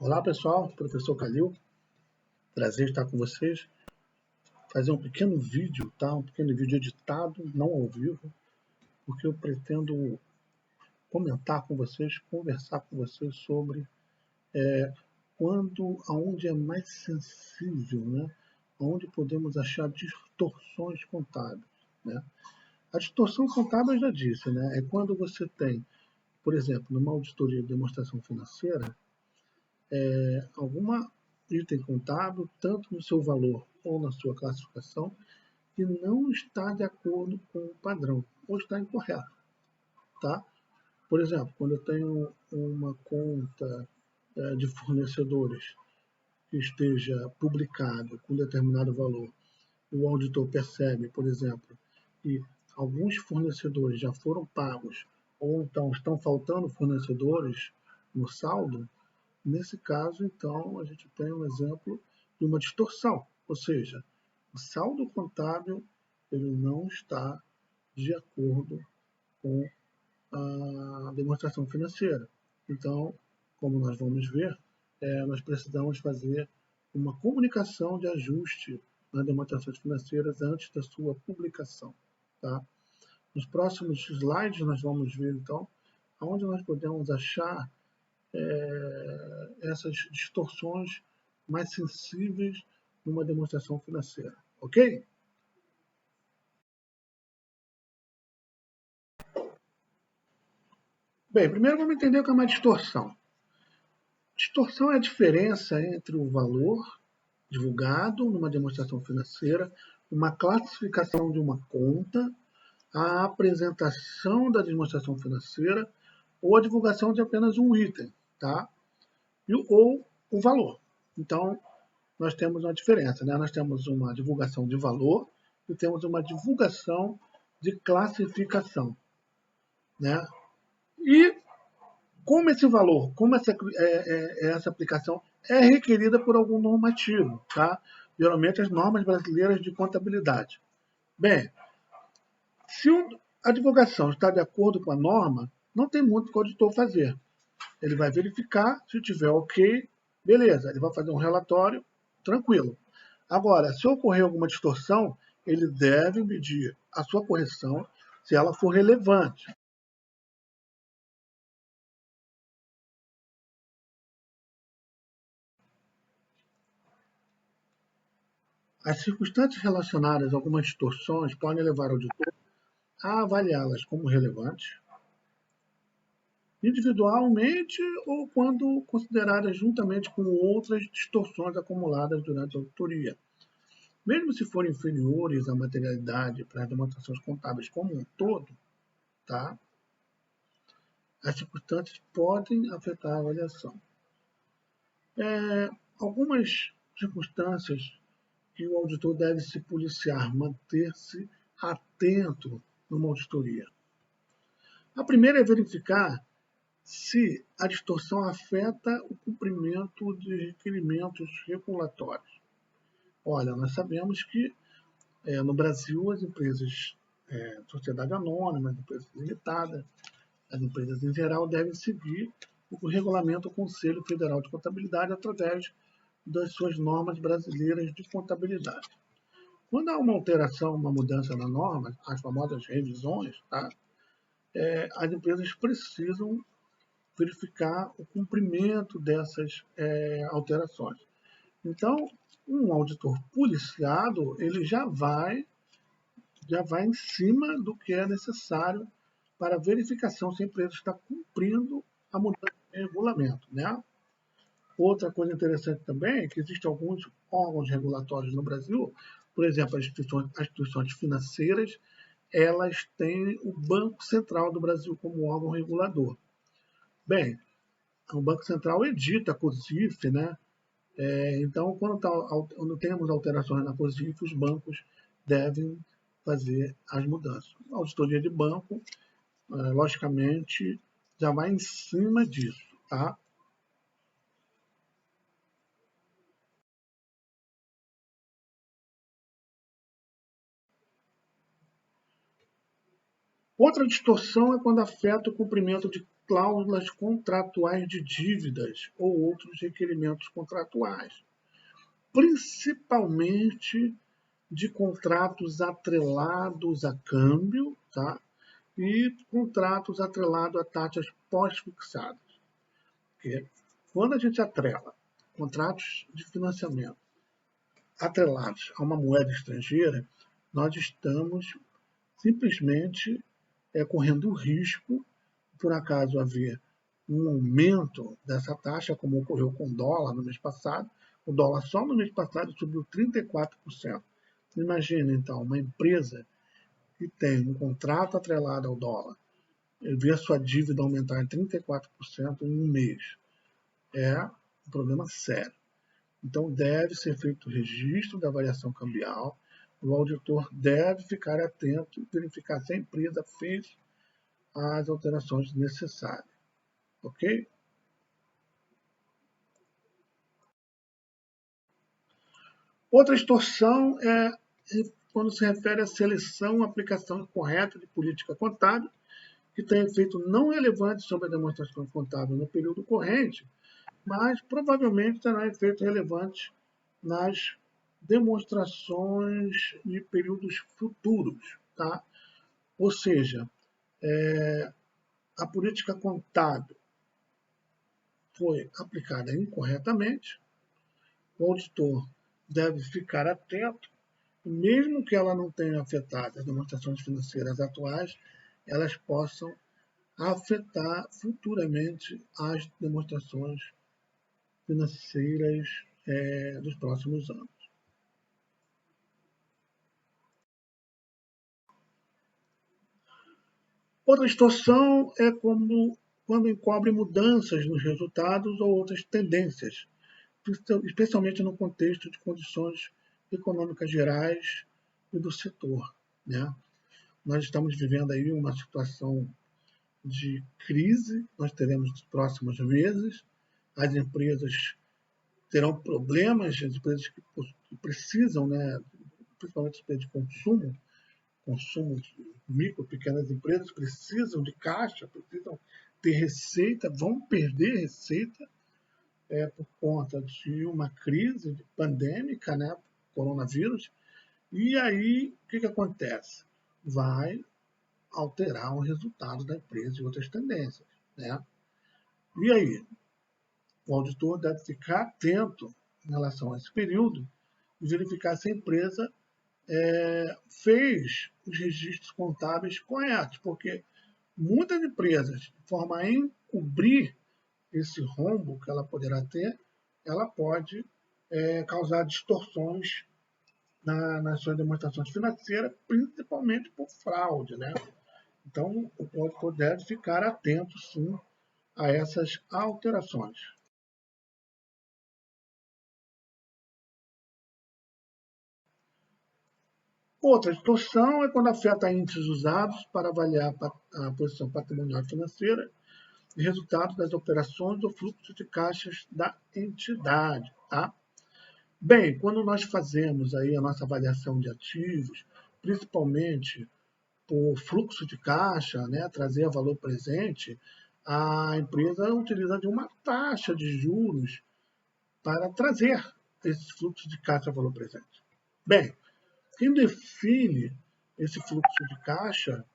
Olá pessoal, professor Calil, prazer estar com vocês. Fazer um pequeno vídeo, tá? Um pequeno vídeo editado, não ao vivo, porque eu pretendo comentar com vocês, conversar com vocês sobre aonde é mais sensível, né? Onde podemos achar distorções contábeis, né? A distorção contábil eu já disse, né? É quando você tem, por exemplo, numa auditoria de demonstração financeira, alguma item contábil, tanto no seu valor ou na sua classificação, que não está de acordo com o padrão, ou está incorreto. Tá? Por exemplo, quando eu tenho uma conta de fornecedores que esteja publicado com determinado valor, o auditor percebe, por exemplo, que alguns fornecedores já foram pagos, ou então estão faltando fornecedores no saldo. Nesse caso, então, a gente tem um exemplo de uma distorção, ou seja, o saldo contábil ele não está de acordo com a demonstração financeira. Então, como nós vamos ver, nós precisamos fazer uma comunicação de ajuste nas demonstrações financeiras antes da sua publicação. Tá? Nos próximos slides nós vamos ver, então, onde nós podemos achar essas distorções mais sensíveis numa demonstração financeira. Ok? Bem, primeiro vamos entender o que é uma distorção. Distorção é a diferença entre o valor divulgado numa demonstração financeira, uma classificação de uma conta, a apresentação da demonstração financeira ou a divulgação de apenas um item, tá? Ou o valor. Então, nós temos uma diferença, né? Nós temos uma divulgação de valor e temos uma divulgação de classificação, né? E como esse valor, como essa aplicação é requerida por algum normativo, tá? Geralmente as normas brasileiras de contabilidade. Bem, se a divulgação está de acordo com a norma, não tem muito o que o auditor fazer. Ele vai verificar, se tiver ok, beleza, ele vai fazer um relatório, tranquilo. Agora, se ocorrer alguma distorção, ele deve medir a sua correção se ela for relevante. As circunstâncias relacionadas a algumas distorções podem levar o auditor a avaliá-las como relevantes, individualmente ou quando consideradas juntamente com outras distorções acumuladas durante a auditoria. Mesmo se forem inferiores à materialidade para as demonstrações contábeis como um todo, tá? As circunstâncias podem afetar a avaliação. Algumas circunstâncias que o auditor deve se policiar, manter-se atento numa auditoria. A primeira é verificar se a distorção afeta o cumprimento de requerimentos regulatórios. Olha, nós sabemos que no Brasil as empresas, sociedade anônima, as empresas limitadas, as empresas em geral devem seguir o regulamento do Conselho Federal de Contabilidade através das suas normas brasileiras de contabilidade. Quando há uma alteração, uma mudança na norma, as famosas revisões, tá? As empresas precisam verificar o cumprimento dessas alterações. Então, um auditor policiado, ele já vai em cima do que é necessário para a verificação se a empresa está cumprindo a mudança de regulamento, né? Outra coisa interessante também é que existem alguns órgãos regulatórios no Brasil, por exemplo, as instituições financeiras, elas têm o Banco Central do Brasil como órgão regulador. Bem, o Banco Central edita a COSIF, né? Então, quando temos alterações na COSIF, os bancos devem fazer as mudanças. A auditoria de banco, logicamente, já vai em cima disso, tá? Outra distorção é quando afeta o cumprimento de cláusulas contratuais de dívidas ou outros requerimentos contratuais, principalmente de contratos atrelados a câmbio, tá? E contratos atrelados a taxas pós-fixadas. Porque quando a gente atrela contratos de financiamento atrelados a uma moeda estrangeira, nós estamos simplesmente correndo o risco, por acaso haver um aumento dessa taxa, como ocorreu com o dólar no mês passado. O dólar só no mês passado subiu 34%. Imagina, então, uma empresa que tem um contrato atrelado ao dólar e ver a sua dívida aumentar em 34% em um mês. É um problema sério. Então, deve ser feito o registro da variação cambial. O auditor deve ficar atento e verificar se a empresa fez as alterações necessárias. Ok? Outra distorção é quando se refere à seleção e aplicação correta de política contábil, que tem efeito não relevante sobre a demonstração contábil no período corrente, mas provavelmente terá efeito relevante nas demonstrações de períodos futuros. Tá? Ou seja, a política contábil foi aplicada incorretamente, o auditor deve ficar atento, mesmo que ela não tenha afetado as demonstrações financeiras atuais, elas possam afetar futuramente as demonstrações financeiras dos próximos anos. Outra distorção é quando encobre mudanças nos resultados ou outras tendências, especialmente no contexto de condições econômicas gerais e do setor. Né? Nós estamos vivendo aí uma situação de crise, nós teremos nos próximos meses, as empresas terão problemas, as empresas que precisam, né, principalmente as empresas de consumo de micro, pequenas empresas, precisam de caixa, precisam ter receita, vão perder receita por conta de uma crise pandêmica, né, coronavírus, e aí o que acontece? Vai alterar o resultado da empresa e outras tendências. Né? E aí? O auditor deve ficar atento em relação a esse período e verificar se a empresa fez os registros contábeis corretos, porque muitas empresas, de forma a encobrir esse rombo que ela poderá ter, ela pode causar distorções nas suas demonstrações financeiras, principalmente por fraude. Né? Então, o auditor deve ficar atento, sim, a essas alterações. Outra distorção é quando afeta índices usados para avaliar a posição patrimonial e financeira e resultados das operações ou fluxo de caixas da entidade. Tá? Bem, quando nós fazemos aí a nossa avaliação de ativos, principalmente por fluxo de caixa, né, trazer valor presente, a empresa utiliza de uma taxa de juros para trazer esse fluxo de caixa valor presente. Bem, quem define esse fluxo de caixa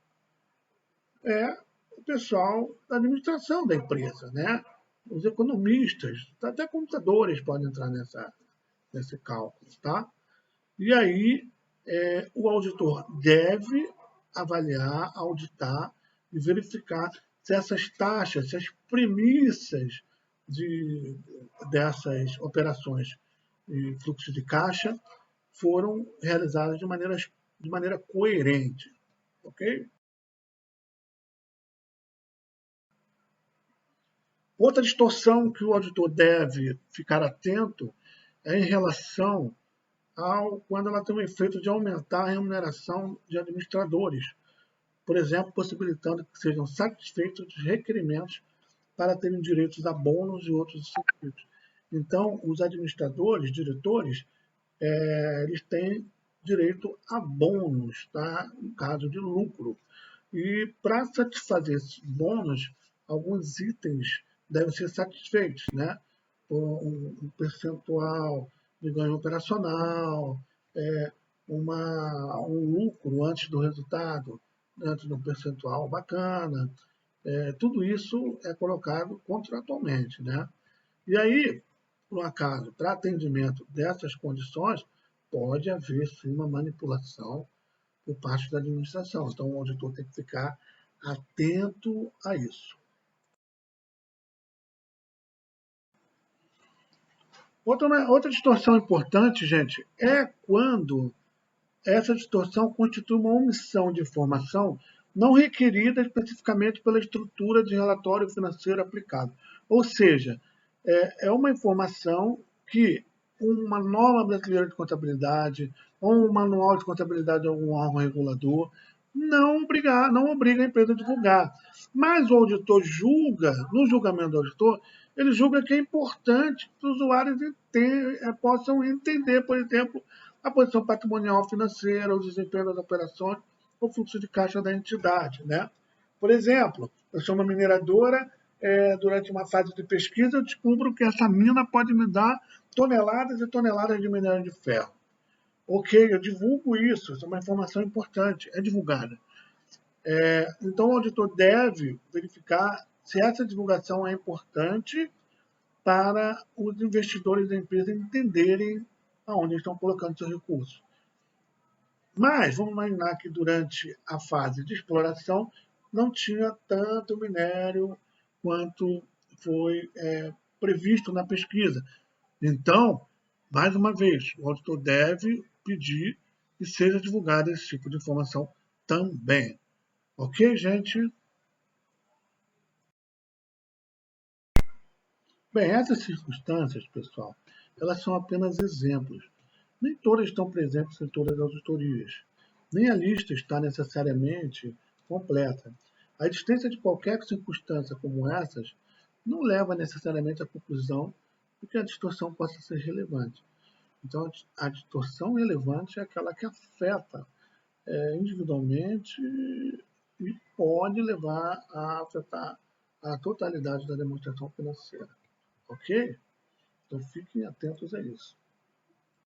é o pessoal da administração da empresa, né? Os economistas, até computadores podem entrar nesse cálculo, tá? E aí o auditor deve avaliar, auditar e verificar se essas taxas, se as premissas dessas operações de fluxo de caixa foram realizadas de maneira coerente. Ok? Outra distorção que o auditor deve ficar atento é em relação ao quando ela tem um efeito de aumentar a remuneração de administradores, por exemplo, possibilitando que sejam satisfeitos os requerimentos para terem direitos a bônus e outros incentivos. Então, os administradores, diretores, eles têm direito a bônus, tá? No caso de lucro. E para satisfazer esses bônus, alguns itens devem ser satisfeitos, né? Um percentual de ganho operacional, um lucro antes do resultado, antes de um percentual bacana. Tudo isso é colocado contratualmente, né? E aí, por um acaso, para atendimento dessas condições, pode haver sim uma manipulação por parte da administração. Então, o auditor tem que ficar atento a isso. Outra distorção importante, gente, é quando essa distorção constitui uma omissão de informação não requerida especificamente pela estrutura de relatório financeiro aplicado. Ou seja, é uma informação que uma norma brasileira de contabilidade ou um manual de contabilidade de algum órgão regulador não obriga a empresa a divulgar. Mas o auditor julga, no julgamento do auditor, ele julga que é importante que os usuários possam entender, por exemplo, a posição patrimonial financeira, o desempenho das operações, o fluxo de caixa da entidade, né? Por exemplo, eu sou uma mineradora, durante uma fase de pesquisa eu descubro que essa mina pode me dar toneladas e toneladas de minério de ferro. Ok, eu divulgo isso, é uma informação importante, é divulgada. Então, o auditor deve verificar se essa divulgação é importante para os investidores da empresa entenderem aonde estão colocando seus recursos. Mas vamos imaginar que durante a fase de exploração não tinha tanto minério quanto foi previsto na pesquisa. Então, mais uma vez, o auditor deve pedir que seja divulgado esse tipo de informação também. Ok, gente? Bem, essas circunstâncias, pessoal, elas são apenas exemplos. Nem todas estão presentes em todas as auditorias. Nem a lista está necessariamente completa. A existência de qualquer circunstância como essas não leva necessariamente à conclusão de que a distorção possa ser relevante. Então, a distorção relevante é aquela que afeta individualmente e pode levar a afetar a totalidade da demonstração financeira. Ok? Então fiquem atentos a isso.